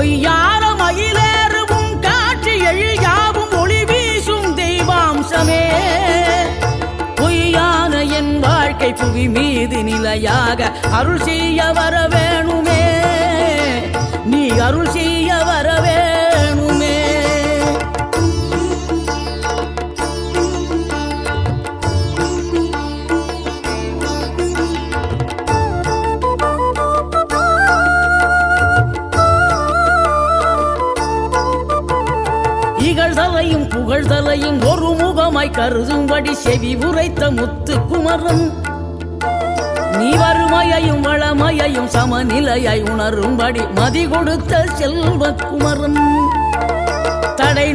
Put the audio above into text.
பொய்யான மயிலேறும் காட்சி எழியாவும் ஒளி வீசும் தெய்வாம்சமே பொய்யான என் வாழ்க்கை புவி மீது நிலையாக அருள் செய்ய வர வேணுமே நீ அருள் செய்ய வர வேணுமே இகழ்தலையும் புகழ்தலையும் ஒரு முகமாய் கருதும்படி செவி உரைத்த முத்துக்குமரன் நீ வறுமையையும் வளமையையும் சமநிலையாய் உணரும்படி மதி கொடுத்த செல்வக்குமரன் தடை